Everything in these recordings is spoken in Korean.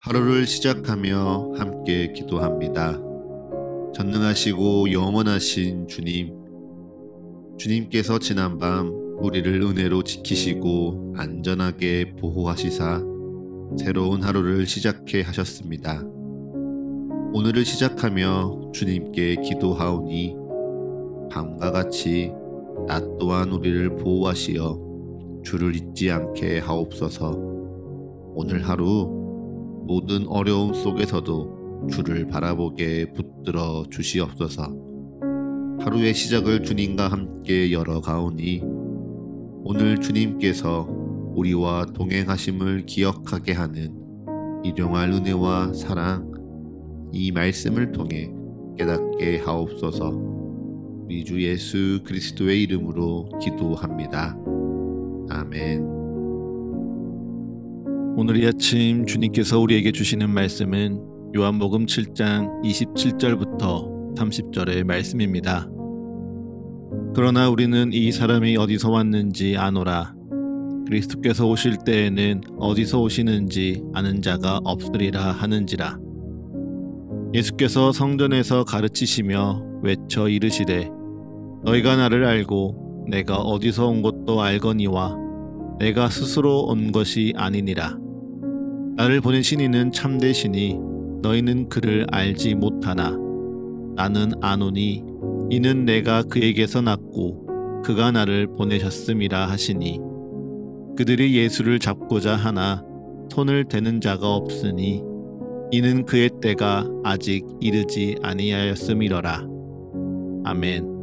하루를 시작하며 함께 기도합니다. 전능하시고 영원하신 주님, 주님께서 지난밤 우리를 은혜로 지키시고 안전하게 보호하시사 새로운 하루를 시작해 하셨습니다. 오늘을 시작하며 주님께 기도하오니 밤과 같이 낮 또한 우리를 보호하시어 주를 잊지 않게 하옵소서. 오늘 하루 모든 어려움 속에서도 주를 바라보게 붙들어 주시옵소서. 하루의 시작을 주님과 함께 열어가오니 오늘 주님께서 우리와 동행하심을 기억하게 하는 일용할 은혜와 사랑, 이 말씀을 통해 깨닫게 하옵소서. 우리 주 예수 그리스도의 이름으로 기도합니다. 아멘. 오늘 이 아침 주님께서 우리에게 주시는 말씀은 요한복음 7장 27절부터 30절의 말씀입니다. 그러나 우리는 이 사람이 어디서 왔는지 아노라. 그리스도께서 오실 때에는 어디서 오시는지 아는 자가 없으리라 하는지라. 예수께서 성전에서 가르치시며 외쳐 이르시되 너희가 나를 알고 내가 어디서 온 것도 알거니와 내가 스스로 온 것이 아니니라. 나를 보내신 이는 참되시니 너희는 그를 알지 못하나 나는 아노니 이는 내가 그에게서 났고 그가 나를 보내셨음이라 하시니 그들이 예수를 잡고자 하나 손을 대는 자가 없으니 이는 그의 때가 아직 이르지 아니하였음이러라. 아멘.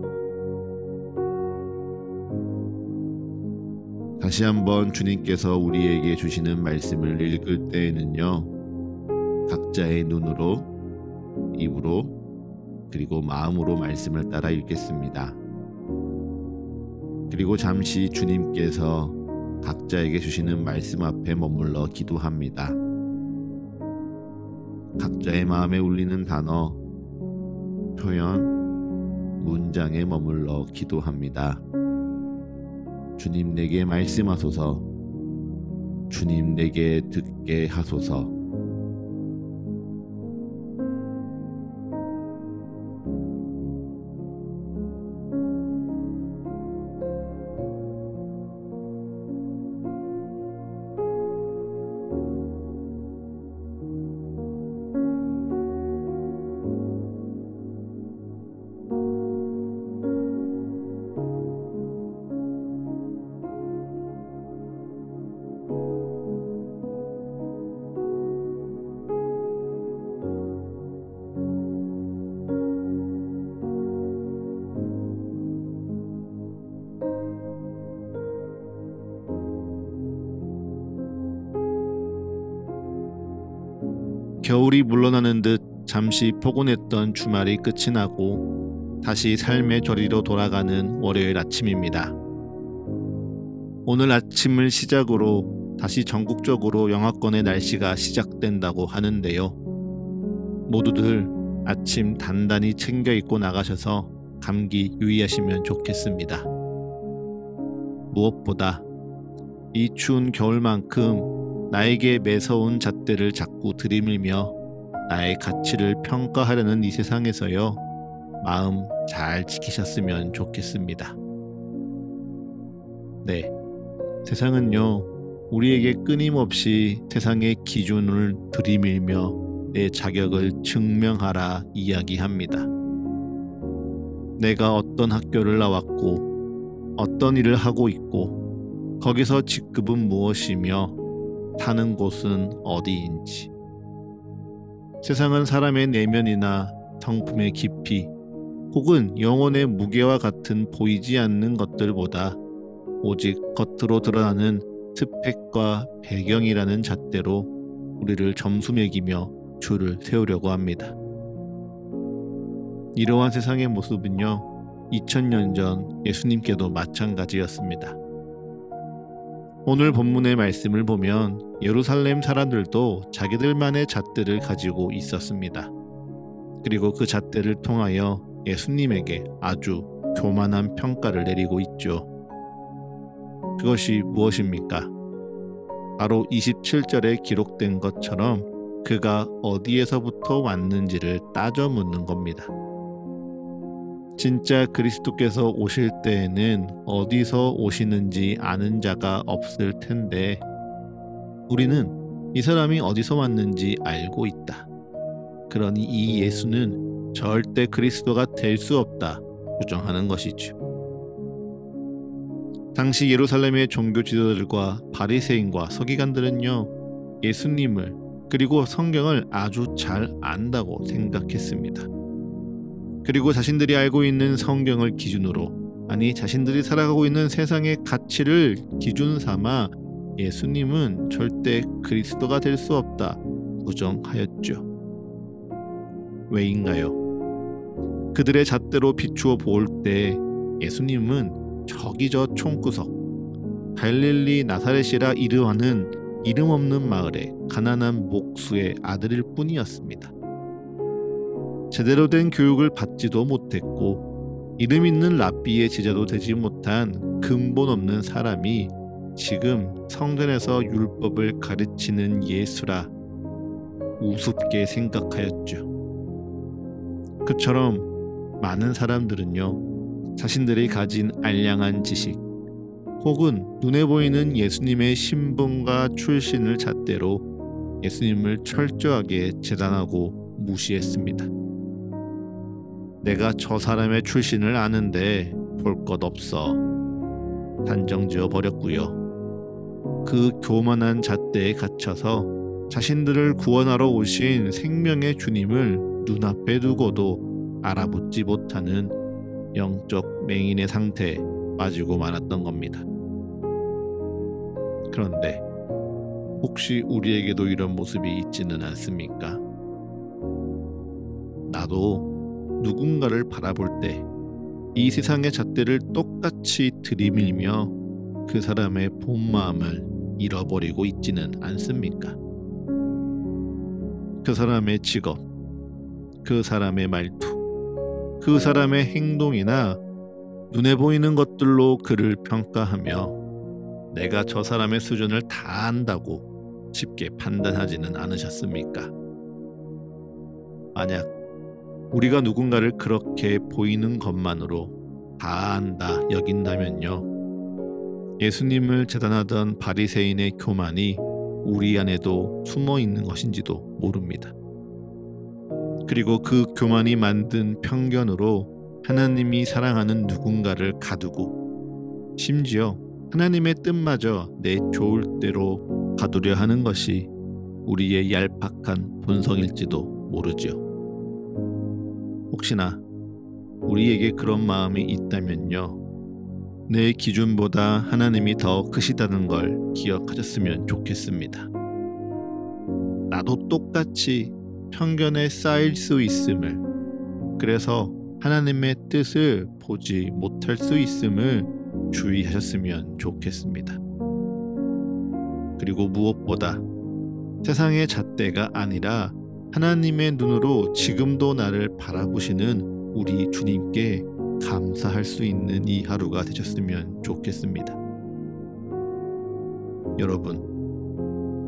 다시 한번 주님께서 우리에게 주시는 말씀을 읽을 때에는요, 각자의 눈으로, 입으로, 그리고 마음으로 말씀을 따라 읽겠습니다. 그리고 잠시 주님께서 각자에게 주시는 말씀 앞에 머물러 기도합니다. 각자의 마음에 울리는 단어, 표현, 문장에 머물러 기도합니다. 주님 내게 말씀하소서. 주님 내게 듣게 하소서. 겨울이 물러나는 듯 잠시 포근했던 주말이 끝이 나고 다시 삶의 저리로 돌아가는 월요일 아침입니다. 오늘 아침을 시작으로 다시 전국적으로 영하권의 날씨가 시작된다고 하는데요. 모두들 아침 단단히 챙겨 입고 나가셔서 감기 유의하시면 좋겠습니다. 무엇보다 이 추운 겨울만큼 나에게 매서운 잣대를 자꾸 들이밀며 나의 가치를 평가하려는 이 세상에서요, 마음 잘 지키셨으면 좋겠습니다. 네, 세상은요, 우리에게 끊임없이 세상의 기준을 들이밀며 내 자격을 증명하라 이야기합니다. 내가 어떤 학교를 나왔고 어떤 일을 하고 있고 거기서 직급은 무엇이며 사는 곳은 어디인지. 세상은 사람의 내면이나 성품의 깊이 혹은 영혼의 무게와 같은 보이지 않는 것들보다 오직 겉으로 드러나는 스펙과 배경이라는 잣대로 우리를 점수 매기며 줄을 세우려고 합니다. 이러한 세상의 모습은요, 2000년 전 예수님께도 마찬가지였습니다. 오늘 본문의 말씀을 보면 예루살렘 사람들도 자기들만의 잣대를 가지고 있었습니다. 그리고 그 잣대를 통하여 예수님에게 아주 교만한 평가를 내리고 있죠. 그것이 무엇입니까? 바로 27절에 기록된 것처럼 그가 어디에서부터 왔는지를 따져 묻는 겁니다. 진짜 그리스도께서 오실 때에는 어디서 오시는지 아는 자가 없을 텐데 우리는 이 사람이 어디서 왔는지 알고 있다. 그러니 이 예수는 절대 그리스도가 될 수 없다 주장하는 것이죠. 당시 예루살렘의 종교 지도자들과 바리새인과 서기관들은요, 예수님을 그리고 성경을 아주 잘 안다고 생각했습니다. 그리고 자신들이 알고 있는 성경을 기준으로, 아니 자신들이 살아가고 있는 세상의 가치를 기준 삼아 예수님은 절대 그리스도가 될 수 없다 부정하였죠. 왜인가요? 그들의 잣대로 비추어 보을 때 예수님은 저기 저 총구석 갈릴리 나사렛이라 이름하는 이름 없는 마을의 가난한 목수의 아들일 뿐이었습니다. 제대로 된 교육을 받지도 못했고 이름 있는 랍비의 제자도 되지 못한 근본 없는 사람이 지금 성전에서 율법을 가르치는 예수라 우습게 생각하였죠. 그처럼 많은 사람들은요, 자신들이 가진 알량한 지식 혹은 눈에 보이는 예수님의 신분과 출신을 잣대로 예수님을 철저하게 재단하고 무시했습니다. 내가 저 사람의 출신을 아는데 볼 것 없어 단정지어 버렸고요. 그 교만한 잣대에 갇혀서 자신들을 구원하러 오신 생명의 주님을 눈앞에 두고도 알아보지 못하는 영적 맹인의 상태에 빠지고 말았던 겁니다. 그런데 혹시 우리에게도 이런 모습이 있지는 않습니까? 나도 누군가를 바라볼 때 이 세상의 잣대를 똑같이 들이밀며 그 사람의 본 마음을 잃어버리고 있지는 않습니까? 그 사람의 직업, 그 사람의 말투, 그 사람의 행동이나 눈에 보이는 것들로 그를 평가하며 내가 저 사람의 수준을 다 안다고 쉽게 판단하지는 않으셨습니까? 만약 우리가 누군가를 그렇게 보이는 것만으로 다 안다 여긴다면요, 예수님을 재단하던 바리새인의 교만이 우리 안에도 숨어 있는 것인지도 모릅니다. 그리고 그 교만이 만든 편견으로 하나님이 사랑하는 누군가를 가두고 심지어 하나님의 뜻마저 내 좋을 대로 가두려 하는 것이 우리의 얄팍한 본성일지도 모르죠. 혹시나 우리에게 그런 마음이 있다면요, 내 기준보다 하나님이 더 크시다는 걸 기억하셨으면 좋겠습니다. 나도 똑같이 편견에 쌓일 수 있음을, 그래서 하나님의 뜻을 보지 못할 수 있음을 주의하셨으면 좋겠습니다. 그리고 무엇보다 세상의 잣대가 아니라 하나님의 눈으로 지금도 나를 바라보시는 우리 주님께 감사할 수 있는 이 하루가 되셨으면 좋겠습니다. 여러분,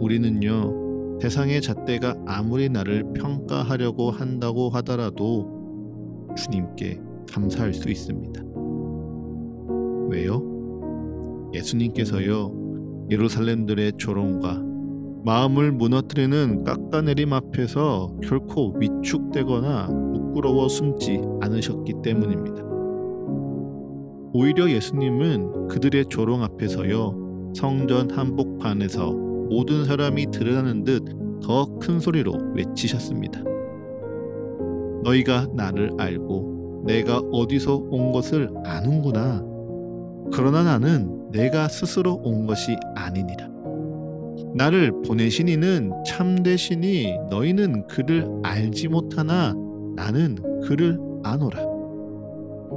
우리는요, 세상의 잣대가 아무리 나를 평가하려고 한다고 하더라도 주님께 감사할 수 있습니다. 왜요? 예수님께서요, 예루살렘들의 조롱과 마음을 무너뜨리는 깎아내림 앞에서 결코 위축되거나 부끄러워 숨지 않으셨기 때문입니다. 오히려 예수님은 그들의 조롱 앞에서요, 성전 한복판에서 모든 사람이 드러나는 듯 더 큰 소리로 외치셨습니다. 너희가 나를 알고 내가 어디서 온 것을 아는구나. 그러나 나는 내가 스스로 온 것이 아니니라. 나를 보내신 이는 참되시니 너희는 그를 알지 못하나 나는 그를 아노라.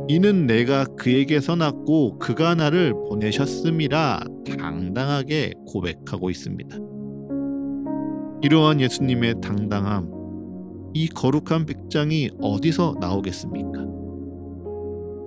이는 내가 그에게서 났고 그가 나를 보내셨음이라 당당하게 고백하고 있습니다. 이러한 예수님의 당당함, 이 거룩한 백장이 어디서 나오겠습니까?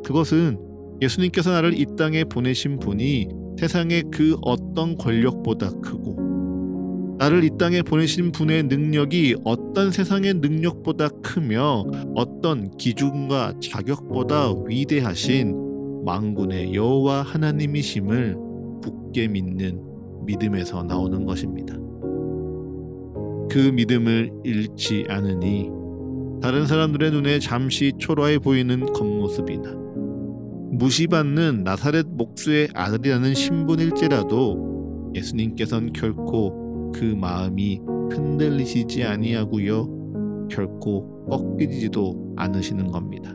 그것은 예수님께서 나를 이 땅에 보내신 분이 세상의 그 어떤 권력보다 크고 나를 이 땅에 보내신 분의 능력이 어떤 세상의 능력보다 크며 어떤 기준과 자격보다 위대하신 만군의 여호와 하나님이심을 굳게 믿는 믿음에서 나오는 것입니다. 그 믿음을 잃지 않으니 다른 사람들의 눈에 잠시 초라해 보이는 겉모습이나 무시받는 나사렛 목수의 아들이라는 신분일지라도 예수님께서는 결코 그 마음이 흔들리시지 아니하고요, 결코 꺾이지도 않으시는 겁니다.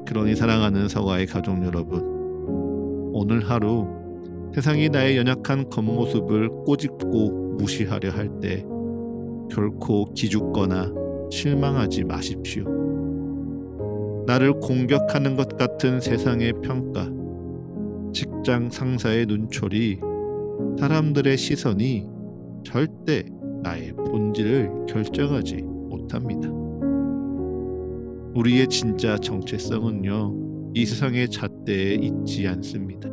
그러니 사랑하는 서가의 가족 여러분, 오늘 하루 세상이 나의 연약한 겉모습을 꼬집고 무시하려 할 때 결코 기죽거나 실망하지 마십시오. 나를 공격하는 것 같은 세상의 평가, 직장 상사의 눈초리, 사람들의 시선이 절대 나의 본질을 결정하지 못합니다. 우리의 진짜 정체성은요, 이 세상의 잣대에 있지 않습니다.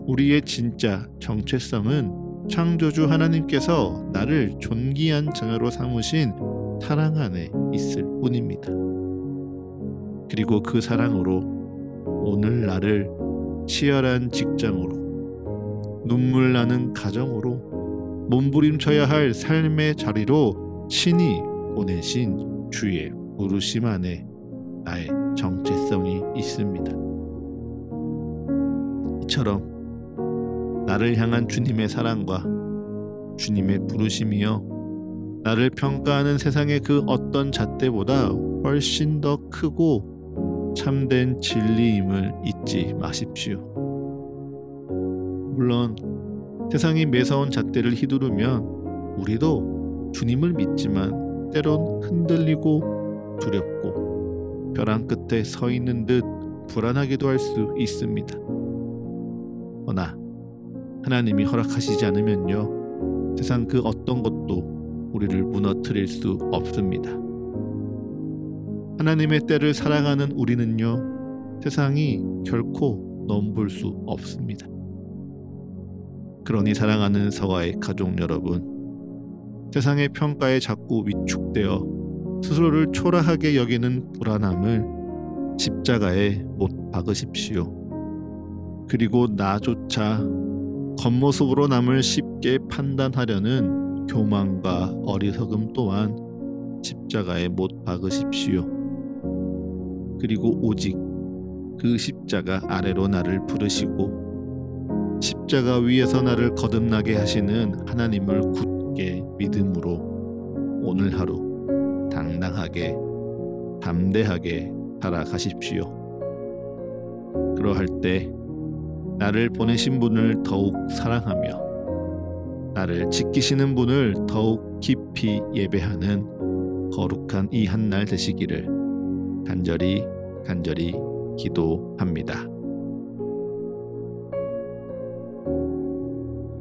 우리의 진짜 정체성은 창조주 하나님께서 나를 존귀한 자녀로 삼으신 사랑 안에 있을 뿐입니다. 그리고 그 사랑으로 오늘 나를 치열한 직장으로, 눈물 나는 가정으로, 몸부림쳐야 할 삶의 자리로 친히 보내신 주의 부르심 안에 나의 정체성이 있습니다. 이처럼 나를 향한 주님의 사랑과 주님의 부르심이요, 나를 평가하는 세상의 그 어떤 잣대보다 훨씬 더 크고 참된 진리임을 잊지 마십시오. 물론 세상이 매서운 잣대를 휘두르면 우리도 주님을 믿지만 때론 흔들리고 두렵고 벼랑 끝에 서 있는 듯 불안하기도 할 수 있습니다. 허나 하나님이 허락하시지 않으면요, 세상 그 어떤 것도 우리를 무너뜨릴 수 없습니다. 하나님의 때를 사랑하는 우리는요, 세상이 결코 넘볼 수 없습니다. 그러니 사랑하는 서가의 가족 여러분, 세상의 평가에 자꾸 위축되어 스스로를 초라하게 여기는 불안함을 십자가에 못 박으십시오. 그리고 나조차 겉모습으로 남을 쉽게 판단하려는 교만과 어리석음 또한 십자가에 못 박으십시오. 그리고 오직 그 십자가 아래로 나를 부르시고 십자가 위에서 나를 거듭나게 하시는 하나님을 굳게 믿음으로 오늘 하루 당당하게 담대하게 살아가십시오. 그러할 때 나를 보내신 분을 더욱 사랑하며 나를 지키시는 분을 더욱 깊이 예배하는 거룩한 이 한날 되시기를 간절히 기도합니다.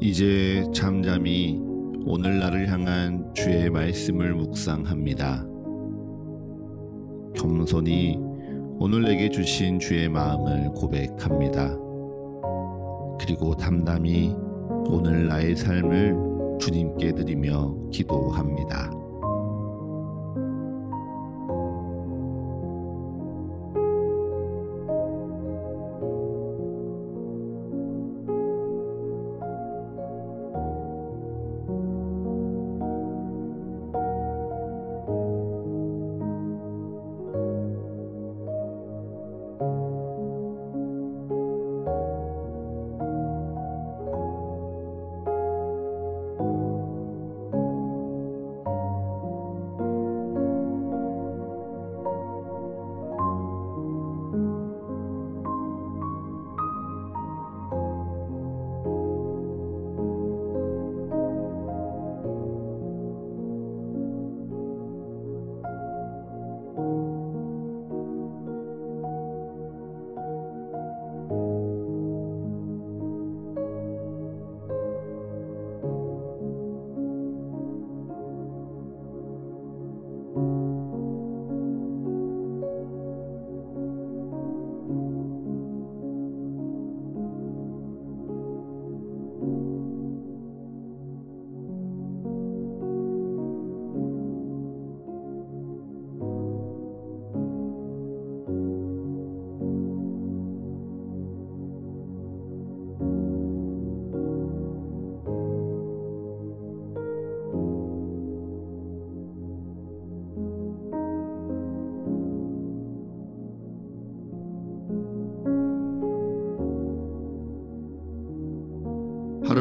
이제 잠잠히 오늘 나를 향한 주의 말씀을 묵상합니다. 겸손히 오늘 내게 주신 주의 마음을 고백합니다. 그리고 담담히 오늘 나의 삶을 주님께 드리며 기도합니다.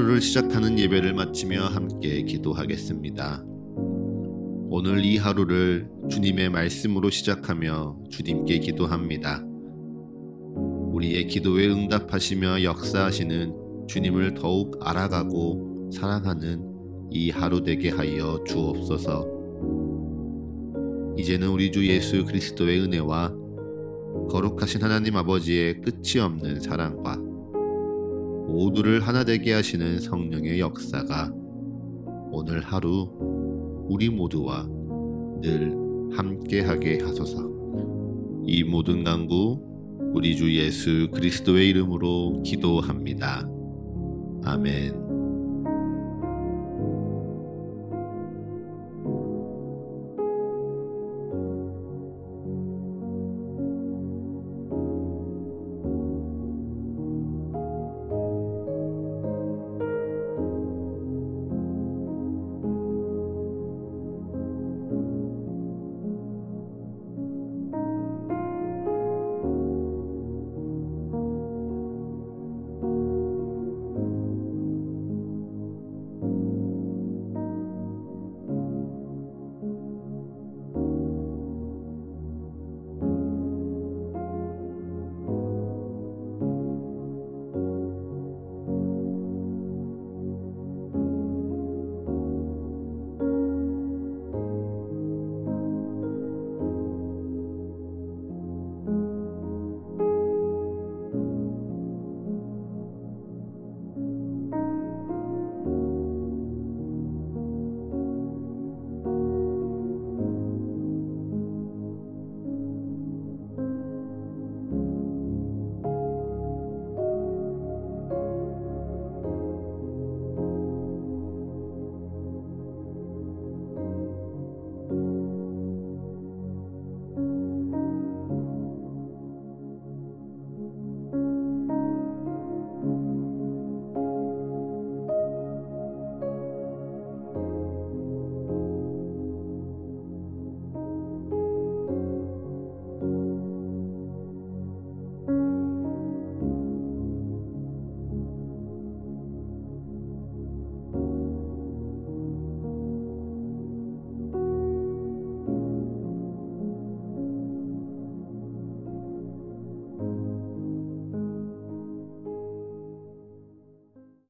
하루를 시작하는 예배를 마치며 함께 기도하겠습니다. 오늘 이 하루를 주님의 말씀으로 시작하며 주님께 기도합니다. 우리의 기도에 응답하시며 역사하시는 주님을 더욱 알아가고 사랑하는 이 하루 되게 하여 주옵소서. 이제는 우리 주 예수 그리스도의 은혜와 거룩하신 하나님 아버지의 끝이 없는 사랑과 모두를 하나 되게 하시는 성령의 역사가 오늘 하루 우리 모두와 늘 함께하게 하소서. 이 모든 간구 우리 주 예수 그리스도의 이름으로 기도합니다. 아멘.